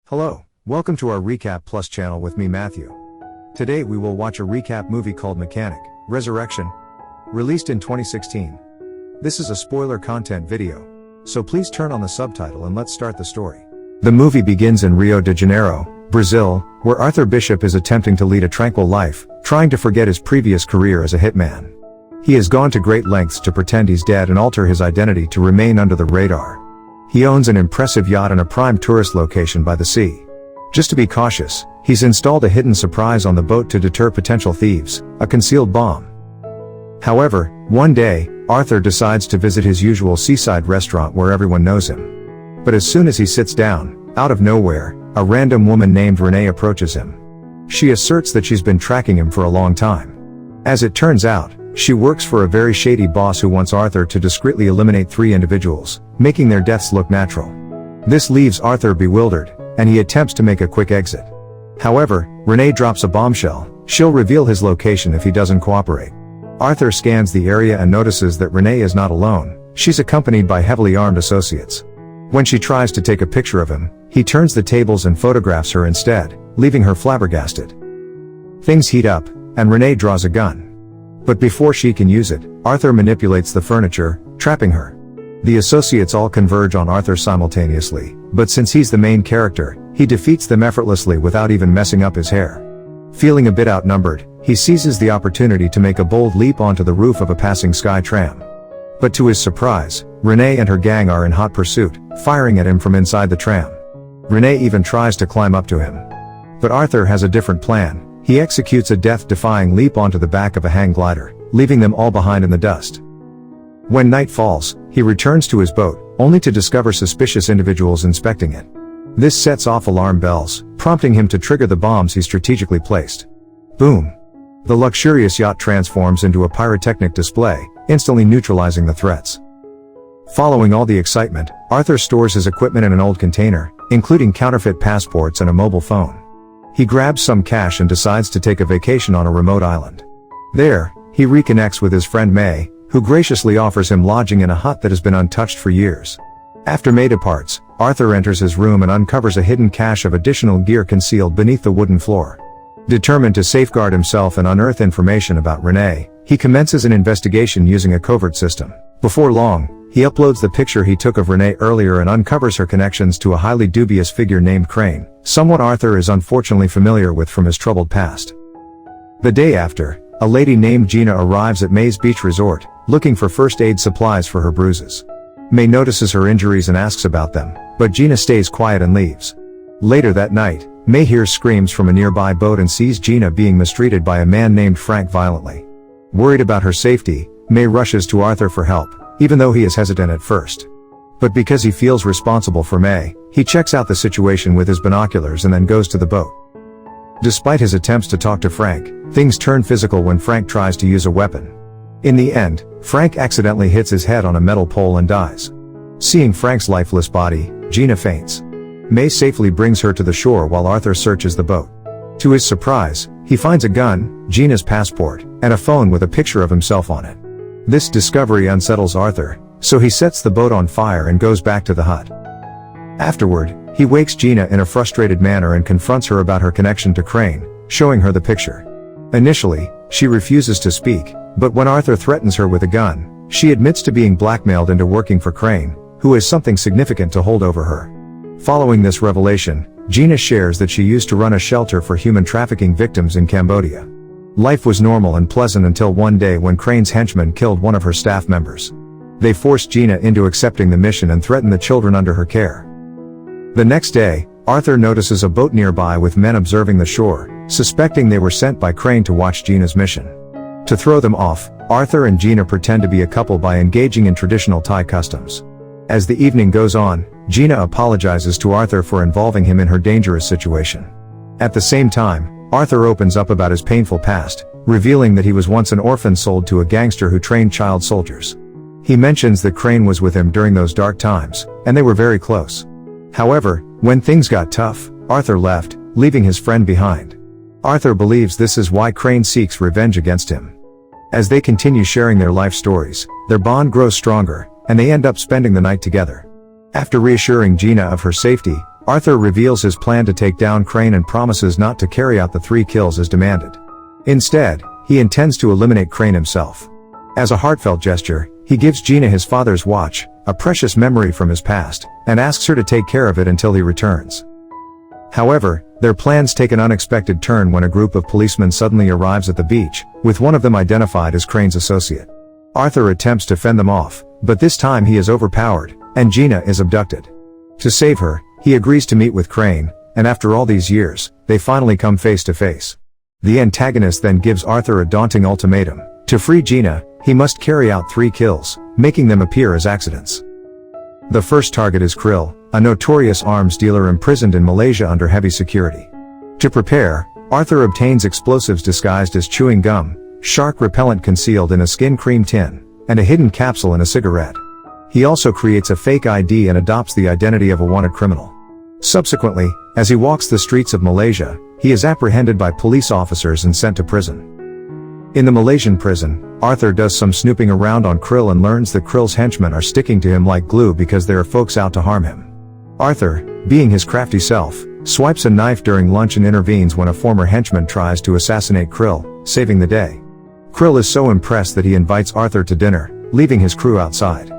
Hello, welcome to our RecapPlus channel with me Matthew. Today we will watch a recap movie called Mechanic, Resurrection, released in 2016. This is a spoiler content video, so please turn on the subtitle and let's start the story. The movie begins in Rio de Janeiro, Brazil, where Arthur Bishop is attempting to lead a tranquil life, trying to forget his previous career as a hitman. He has gone to great lengths to pretend he's dead and alter his identity to remain under the radar. He owns an impressive yacht in a prime tourist location by the sea. Just to be cautious, he's installed a hidden surprise on the boat to deter potential thieves, a concealed bomb. However, one day, Arthur decides to visit his usual seaside restaurant where everyone knows him. But as soon as he sits down, out of nowhere, a random woman named Renee approaches him. She asserts that she's been tracking him for a long time. As it turns out, she works for a very shady boss who wants Arthur to discreetly eliminate 3 individuals, making their deaths look natural. This leaves Arthur bewildered, and he attempts to make a quick exit. However, Renee drops a bombshell. She'll reveal his location if he doesn't cooperate. Arthur scans the area and notices that Renee is not alone. She's accompanied by heavily armed associates. When she tries to take a picture of him, he turns the tables and photographs her instead, leaving her flabbergasted. Things heat up, and Renee draws a gun. But before she can use it, Arthur manipulates the furniture, trapping her. The associates all converge on Arthur simultaneously, but since he's the main character, he defeats them effortlessly without even messing up his hair. Feeling a bit outnumbered, he seizes the opportunity to make a bold leap onto the roof of a passing sky tram. But to his surprise, Renee and her gang are in hot pursuit, firing at him from inside the tram. Renee even tries to climb up to him. But Arthur has a different plan. He executes a death-defying leap onto the back of a hang glider, leaving them all behind in the dust. When night falls, he returns to his boat, only to discover suspicious individuals inspecting it. This sets off alarm bells, prompting him to trigger the bombs he strategically placed. Boom! The luxurious yacht transforms into a pyrotechnic display, instantly neutralizing the threats. Following all the excitement, Arthur stores his equipment in an old container, including counterfeit passports and a mobile phone. He grabs some cash and decides to take a vacation on a remote island. There, he reconnects with his friend May, who graciously offers him lodging in a hut that has been untouched for years. After May departs, Arthur enters his room and uncovers a hidden cache of additional gear concealed beneath the wooden floor. Determined to safeguard himself and unearth information about Renee, he commences an investigation using a covert system. Before long, he uploads the picture he took of Renee earlier and uncovers her connections to a highly dubious figure named Crane, someone Arthur is unfortunately familiar with from his troubled past. The day after, a lady named Gina arrives at May's beach resort, looking for first aid supplies for her bruises. May notices her injuries and asks about them, but Gina stays quiet and leaves. Later that night, May hears screams from a nearby boat and sees Gina being mistreated by a man named Frank violently. Worried about her safety, May rushes to Arthur for help, even though he is hesitant at first. But because he feels responsible for May, he checks out the situation with his binoculars and then goes to the boat. Despite his attempts to talk to Frank, things turn physical when Frank tries to use a weapon. In the end, Frank accidentally hits his head on a metal pole and dies. Seeing Frank's lifeless body, Gina faints. May safely brings her to the shore while Arthur searches the boat. To his surprise, he finds a gun, Gina's passport, and a phone with a picture of himself on it. This discovery unsettles Arthur, so he sets the boat on fire and goes back to the hut. Afterward, he wakes Gina in a frustrated manner and confronts her about her connection to Crane, showing her the picture. Initially, she refuses to speak, but when Arthur threatens her with a gun, she admits to being blackmailed into working for Crane, who has something significant to hold over her. Following this revelation, Gina shares that she used to run a shelter for human trafficking victims in Cambodia. Life was normal and pleasant until one day when Crane's henchmen killed one of her staff members. They forced Gina into accepting the mission and threatened the children under her care. The next day, Arthur notices a boat nearby with men observing the shore, suspecting they were sent by Crane to watch Gina's mission. To throw them off, Arthur and Gina pretend to be a couple by engaging in traditional Thai customs. As the evening goes on, Gina apologizes to Arthur for involving him in her dangerous situation. At the same time, Arthur opens up about his painful past, revealing that he was once an orphan sold to a gangster who trained child soldiers. He mentions that Crane was with him during those dark times, and they were very close. However, when things got tough, Arthur left, leaving his friend behind. Arthur believes this is why Crane seeks revenge against him. As they continue sharing their life stories, their bond grows stronger, and they end up spending the night together. After reassuring Gina of her safety, Arthur reveals his plan to take down Crane and promises not to carry out the 3 kills as demanded. Instead, he intends to eliminate Crane himself. As a heartfelt gesture, he gives Gina his father's watch, a precious memory from his past, and asks her to take care of it until he returns. However, their plans take an unexpected turn when a group of policemen suddenly arrives at the beach, with one of them identified as Crane's associate. Arthur attempts to fend them off, but this time he is overpowered, and Gina is abducted. To save her, he agrees to meet with Crane, and after all these years, they finally come face to face. The antagonist then gives Arthur a daunting ultimatum. To free Gina, he must carry out 3 kills, making them appear as accidents. The first target is Krill, a notorious arms dealer imprisoned in Malaysia under heavy security. To prepare, Arthur obtains explosives disguised as chewing gum, shark repellent concealed in a skin cream tin, and a hidden capsule in a cigarette. He also creates a fake ID and adopts the identity of a wanted criminal. Subsequently, as he walks the streets of Malaysia, he is apprehended by police officers and sent to prison. In the Malaysian prison, Arthur does some snooping around on Krill and learns that Krill's henchmen are sticking to him like glue because there are folks out to harm him. Arthur, being his crafty self, swipes a knife during lunch and intervenes when a former henchman tries to assassinate Krill, saving the day. Krill is so impressed that he invites Arthur to dinner, leaving his crew outside.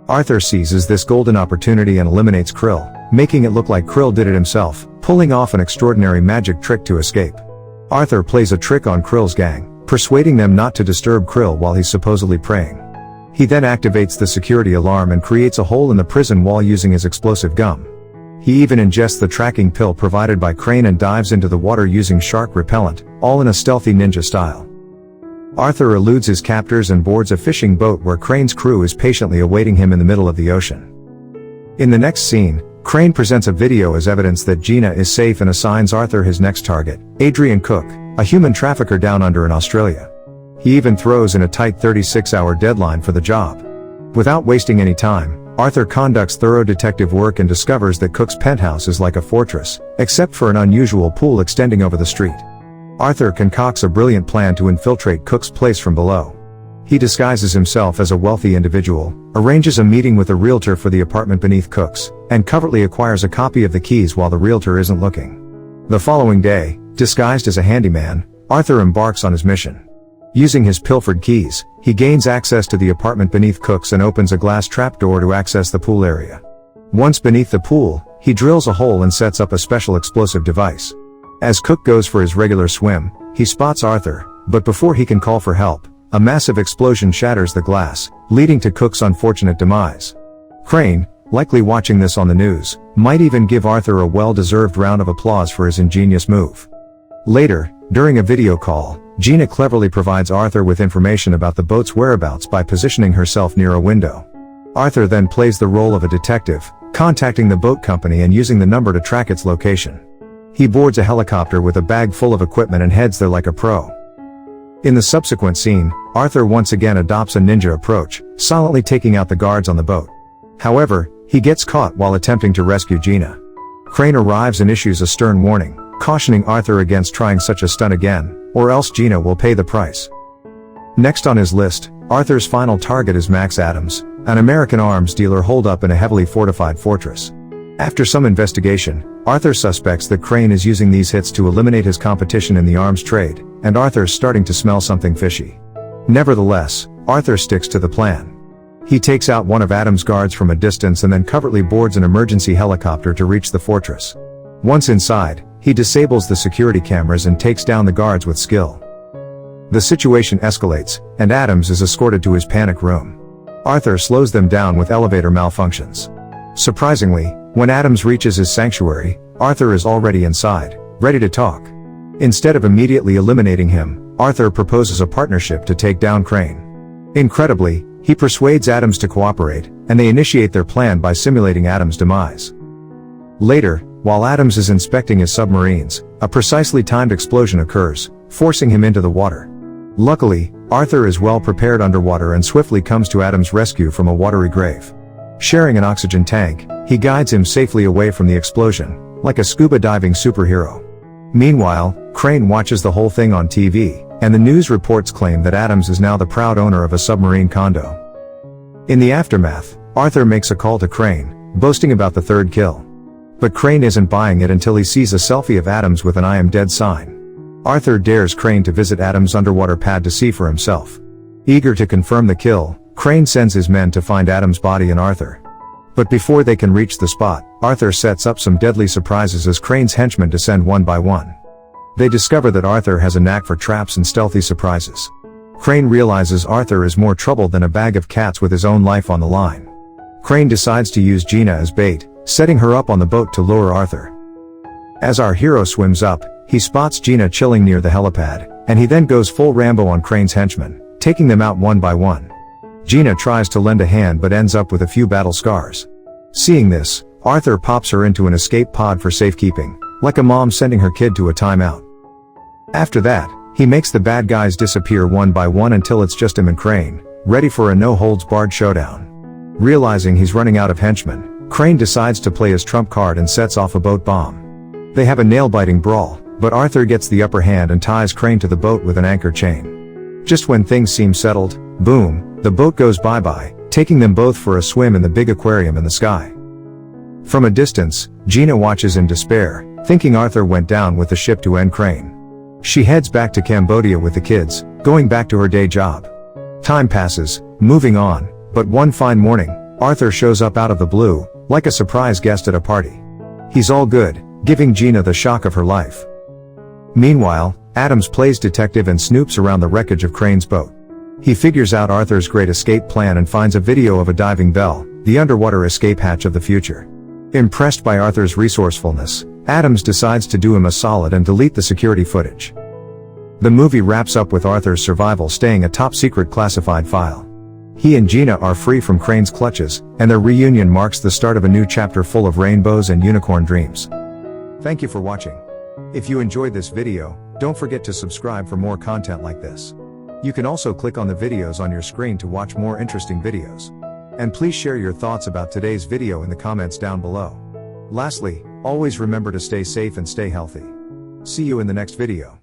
Arthur seizes this golden opportunity and eliminates Krill, making it look like Krill did it himself, pulling off an extraordinary magic trick to escape. Arthur plays a trick on Krill's gang, persuading them not to disturb Krill while he's supposedly praying. He then activates the security alarm and creates a hole in the prison wall using his explosive gum. He even ingests the tracking pill provided by Crane and dives into the water using shark repellent, all in a stealthy ninja style. Arthur eludes his captors and boards a fishing boat where Crane's crew is patiently awaiting him in the middle of the ocean. In the next scene, Crane presents a video as evidence that Gina is safe and assigns Arthur his next target, Adrian Cook, a human trafficker down under in Australia. He even throws in a tight 36-hour deadline for the job. Without wasting any time, Arthur conducts thorough detective work and discovers that Cook's penthouse is like a fortress, except for an unusual pool extending over the street. Arthur concocts a brilliant plan to infiltrate Cook's place from below. He disguises himself as a wealthy individual, arranges a meeting with a realtor for the apartment beneath Cook's, and covertly acquires a copy of the keys while the realtor isn't looking. The following day, disguised as a handyman, Arthur embarks on his mission. Using his pilfered keys, he gains access to the apartment beneath Cook's and opens a glass trapdoor to access the pool area. Once beneath the pool, he drills a hole and sets up a special explosive device. As Cook goes for his regular swim, he spots Arthur, but before he can call for help, a massive explosion shatters the glass, leading to Cook's unfortunate demise. Crane, likely watching this on the news, might even give Arthur a well-deserved round of applause for his ingenious move. Later, during a video call, Gina cleverly provides Arthur with information about the boat's whereabouts by positioning herself near a window. Arthur then plays the role of a detective, contacting the boat company and using the number to track its location. He boards a helicopter with a bag full of equipment and heads there like a pro. In the subsequent scene, Arthur once again adopts a ninja approach, silently taking out the guards on the boat. However, he gets caught while attempting to rescue Gina. Crane arrives and issues a stern warning, cautioning Arthur against trying such a stunt again, or else Gina will pay the price. Next on his list, Arthur's final target is Max Adams, an American arms dealer holed up in a heavily fortified fortress. After some investigation, Arthur suspects that Crane is using these hits to eliminate his competition in the arms trade, and Arthur's starting to smell something fishy. Nevertheless, Arthur sticks to the plan. He takes out one of Adams' guards from a distance and then covertly boards an emergency helicopter to reach the fortress. Once inside, he disables the security cameras and takes down the guards with skill. The situation escalates, and Adams is escorted to his panic room. Arthur slows them down with elevator malfunctions. Surprisingly, when Adams reaches his sanctuary, Arthur is already inside, ready to talk. Instead of immediately eliminating him, Arthur proposes a partnership to take down Crane. Incredibly, he persuades Adams to cooperate, and they initiate their plan by simulating Adams' demise. Later, while Adams is inspecting his submarines, a precisely timed explosion occurs, forcing him into the water. Luckily, Arthur is well prepared underwater and swiftly comes to Adams' rescue from a watery grave. Sharing an oxygen tank, he guides him safely away from the explosion, like a scuba diving superhero. Meanwhile, Crane watches the whole thing on TV, and the news reports claim that Adams is now the proud owner of a submarine condo. In the aftermath, Arthur makes a call to Crane, boasting about the third kill. But Crane isn't buying it until he sees a selfie of Adams with an "I am dead" sign. Arthur dares Crane to visit Adams' underwater pad to see for himself. Eager to confirm the kill, Crane sends his men to find Adams' body and Arthur. But before they can reach the spot, Arthur sets up some deadly surprises as Crane's henchmen descend one by one. They discover that Arthur has a knack for traps and stealthy surprises. Crane realizes Arthur is more trouble than a bag of cats with his own life on the line. Crane decides to use Gina as bait, setting her up on the boat to lure Arthur. As our hero swims up, he spots Gina chilling near the helipad, and he then goes full Rambo on Crane's henchmen, taking them out one by one. Gina tries to lend a hand but ends up with a few battle scars. Seeing this, Arthur pops her into an escape pod for safekeeping, like a mom sending her kid to a timeout. After that, he makes the bad guys disappear one by one until it's just him and Crane, ready for a no-holds-barred showdown. Realizing he's running out of henchmen, Crane decides to play his trump card and sets off a boat bomb. They have a nail-biting brawl, but Arthur gets the upper hand and ties Crane to the boat with an anchor chain. Just when things seem settled, boom, the boat goes bye-bye, taking them both for a swim in the big aquarium in the sky. From a distance, Gina watches in despair, thinking Arthur went down with the ship to end Crane. She heads back to Cambodia with the kids, going back to her day job. Time passes, moving on, but one fine morning, Arthur shows up out of the blue, like a surprise guest at a party. He's all good, giving Gina the shock of her life. Meanwhile, Adams plays detective and snoops around the wreckage of Crane's boat. He figures out Arthur's great escape plan and finds a video of a diving bell, the underwater escape hatch of the future. Impressed by Arthur's resourcefulness, Adams decides to do him a solid and delete the security footage. The movie wraps up with Arthur's survival staying a top-secret classified file. He and Gina are free from Crane's clutches, and their reunion marks the start of a new chapter full of rainbows and unicorn dreams. Thank you for watching. If you enjoyed this video, don't forget to subscribe for more content like this. You can also click on the videos on your screen to watch more interesting videos. And please share your thoughts about today's video in the comments down below. Lastly, always remember to stay safe and stay healthy. See you in the next video.